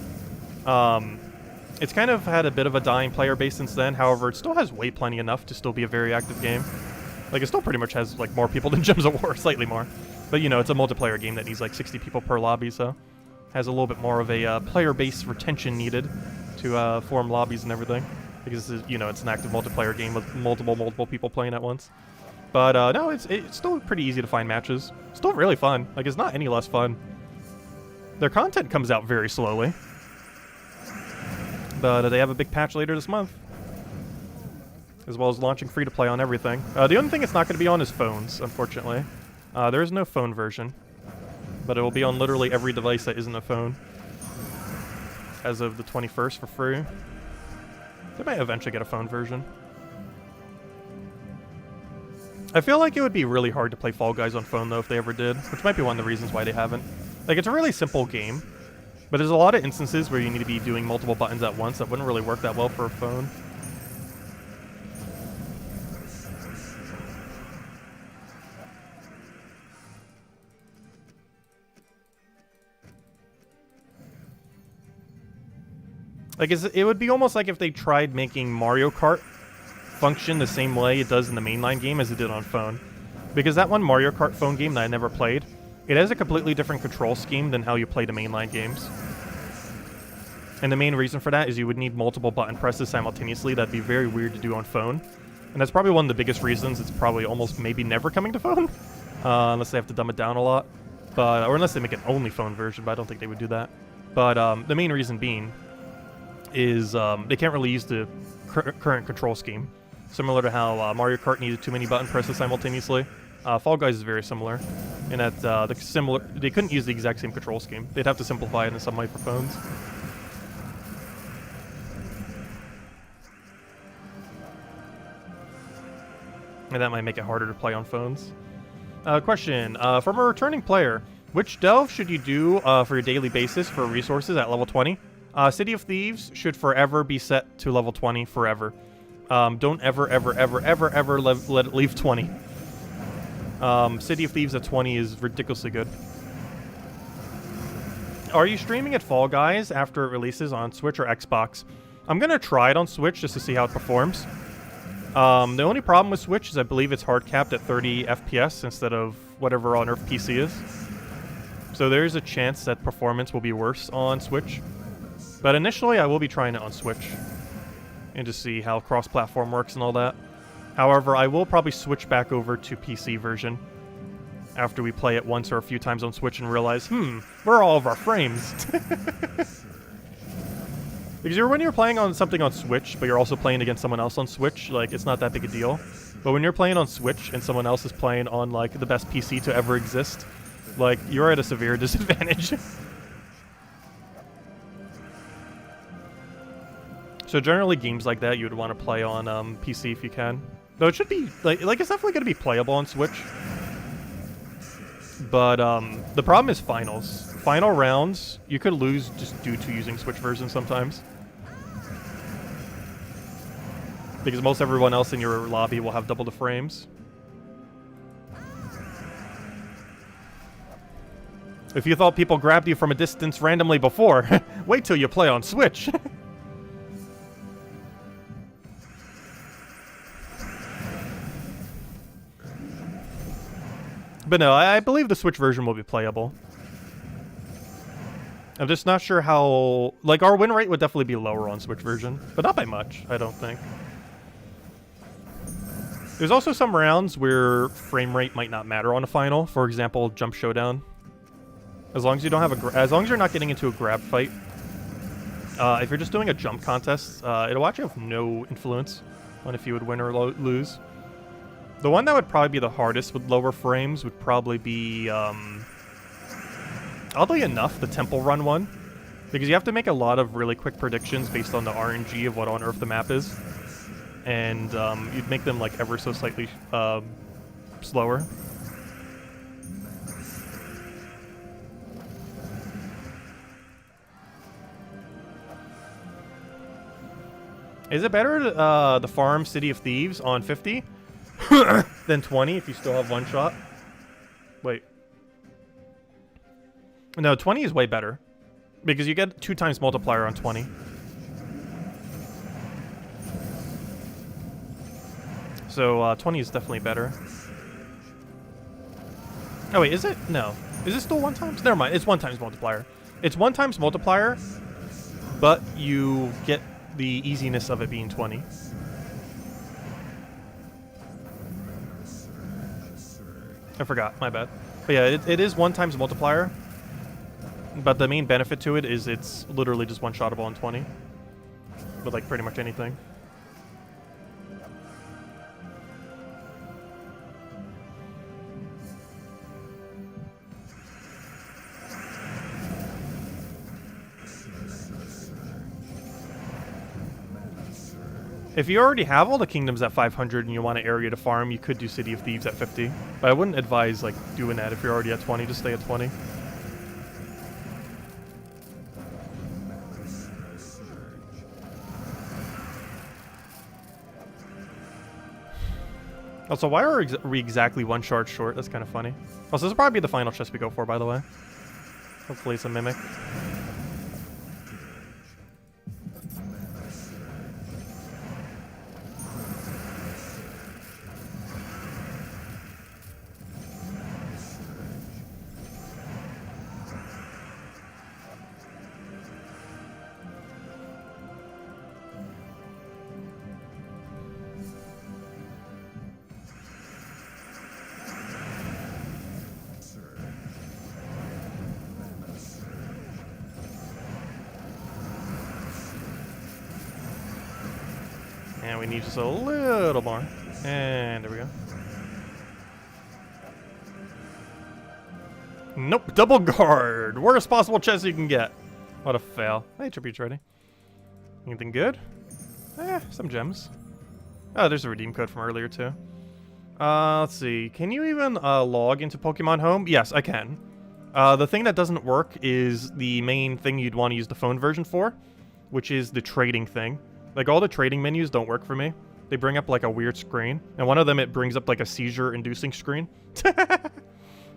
It's kind of had a bit of a dying player base since then. However, it still has way plenty enough to still be a very active game. Like, it still pretty much has, like, more people than Gems of War, slightly more. But, you know, it's a multiplayer game that needs, like, 60 people per lobby, so has a little bit more of a player base retention needed to form lobbies and everything. Because, you know, it's an active multiplayer game with multiple people playing at once. But, no, it's still pretty easy to find matches. Still really fun. Like, it's not any less fun. Their content comes out very slowly. But they have a big patch later this month. As well as launching free-to-play on everything. The only thing it's not going to be on is phones, unfortunately. There is no phone version. But it will be on literally every device that isn't a phone. As of the 21st for free. They might eventually get a phone version. I feel like it would be really hard to play Fall Guys on phone, though, if they ever did. Which might be one of the reasons why they haven't. Like, it's a really simple game. But there's a lot of instances where you need to be doing multiple buttons at once that wouldn't really work that well for a phone. Like, it would be almost like if they tried making Mario Kart function the same way it does in the mainline game as it did on phone. Because that one Mario Kart phone game that I never played, it has a completely different control scheme than how you play the mainline games. And the main reason for that is you would need multiple button presses simultaneously. That'd be very weird to do on phone. And that's probably one of the biggest reasons it's probably almost maybe never coming to phone. Unless they have to dumb it down a lot. Or unless they make an only phone version, but I don't think they would do that. But the main reason being is they can't really use the current control scheme. Similar to how Mario Kart needed too many button presses simultaneously. Fall Guys is very similar. In that they couldn't use the exact same control scheme. They'd have to simplify it in some way for phones. And that might make it harder to play on phones. Question, from a returning player, which delve should you do for your daily basis for resources at level 20? City of Thieves should forever be set to level 20 forever. Don't ever let it leave 20. City of Thieves at 20 is ridiculously good. Are you streaming at Fall Guys after it releases on Switch or Xbox? I'm going to try it on Switch just to see how it performs. The only problem with Switch is I believe it's hard capped at 30 FPS instead of whatever on Earth PC is. So there is a chance that performance will be worse on Switch. But initially I will be trying it on Switch. And to see how cross-platform works and all that. However, I will probably switch back over to PC version. After we play it once or a few times on Switch and realize, where are all of our frames? Because when you're playing on something on Switch, but you're also playing against someone else on Switch, like, it's not that big a deal. But when you're playing on Switch and someone else is playing on, like, the best PC to ever exist, like, you're at a severe disadvantage. So generally games like that you would want to play on PC if you can. Though it should be, like it's definitely going to be playable on Switch. But the problem is finals. Final rounds, you could lose just due to using Switch version sometimes. Because most everyone else in your lobby will have double the frames. If you thought people grabbed you from a distance randomly before, wait till you play on Switch. But no, I believe the Switch version will be playable. I'm just not sure how... Like, our win rate would definitely be lower on Switch version. But not by much, I don't think. There's also some rounds where frame rate might not matter on a final. For example, Jump Showdown. As long as you don't have as long as you're not getting into a grab fight. If you're just doing a jump contest, it'll actually have no influence on if you would win or lose. The one that would probably be the hardest with lower frames would probably be, oddly enough, the Temple Run one. Because you have to make a lot of really quick predictions based on the RNG of what on Earth the map is. And you'd make them like ever so slightly slower. Is it better to farm City of Thieves on 50 than 20 if you still have one shot? Wait. No, 20 is way better. Because you get 2 times multiplier on 20. So 20 is definitely better. Oh wait, is it? No. Is it still 1 times? Never mind, it's 1 times multiplier. It's 1 times multiplier, but you get the easiness of it being 20. I forgot, my bad. But yeah, it is 1 times multiplier. But the main benefit to it is it's literally just one-shottable on 20. With like pretty much anything. If you already have all the kingdoms at 500 and you want an area to farm, you could do City of Thieves at 50. But I wouldn't advise like doing that if you're already at 20. Just stay at 20. Also, why are we exactly 1 shard short? That's kind of funny. Also, this will probably be the final chest we go for, by the way. Hopefully it's a Mimic. And we need just a little more. And there we go. Nope, double guard. Worst possible chest you can get. What a fail. Hey, Tribute's ready. Anything good? Some gems. Oh, there's a redeem code from earlier too. Let's see. Can you even log into Pokemon Home? Yes, I can. The thing that doesn't work is the main thing you'd want to use the phone version for, which is the trading thing. Like, all the trading menus don't work for me. They bring up, like, a weird screen. And one of them, it brings up, like, a seizure-inducing screen.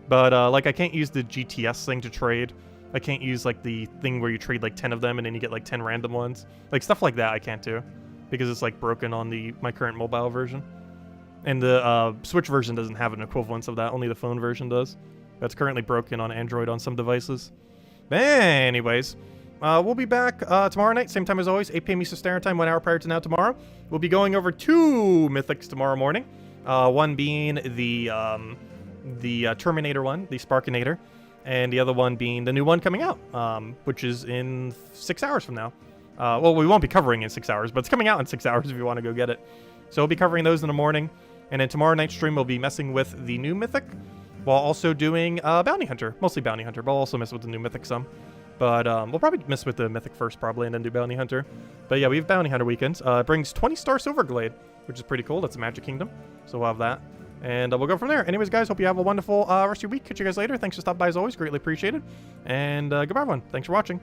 But, like, I can't use the GTS thing to trade. I can't use, like, the thing where you trade, like, 10 of them and then you get, like, 10 random ones. Like, stuff like that I can't do. Because it's, like, broken on my current mobile version. And the Switch version doesn't have an equivalence of that. Only the phone version does. That's currently broken on Android on some devices. Anyways... we'll be back tomorrow night, same time as always, 8 p.m. Eastern Standard Time, 1 hour prior to now tomorrow. We'll be going over 2 Mythics tomorrow morning. One being the Terminator one, the Sparkinator, and the other one being the new one coming out, which is in 6 hours from now. Well, we won't be covering in 6 hours, but it's coming out in 6 hours if you want to go get it. So we'll be covering those in the morning, and then tomorrow night's stream we'll be messing with the new Mythic, while also doing Bounty Hunter, mostly Bounty Hunter, but I'll also mess with the new Mythic some. But we'll probably mess with the Mythic first, probably, and then do Bounty Hunter. But yeah, we have Bounty Hunter weekends. It brings 20-star Silverglade, which is pretty cool. That's a Magic Kingdom, so we'll have that. And we'll go from there. Anyways, guys, hope you have a wonderful rest of your week. Catch you guys later. Thanks for stopping by, as always. Greatly appreciated. And goodbye, everyone. Thanks for watching.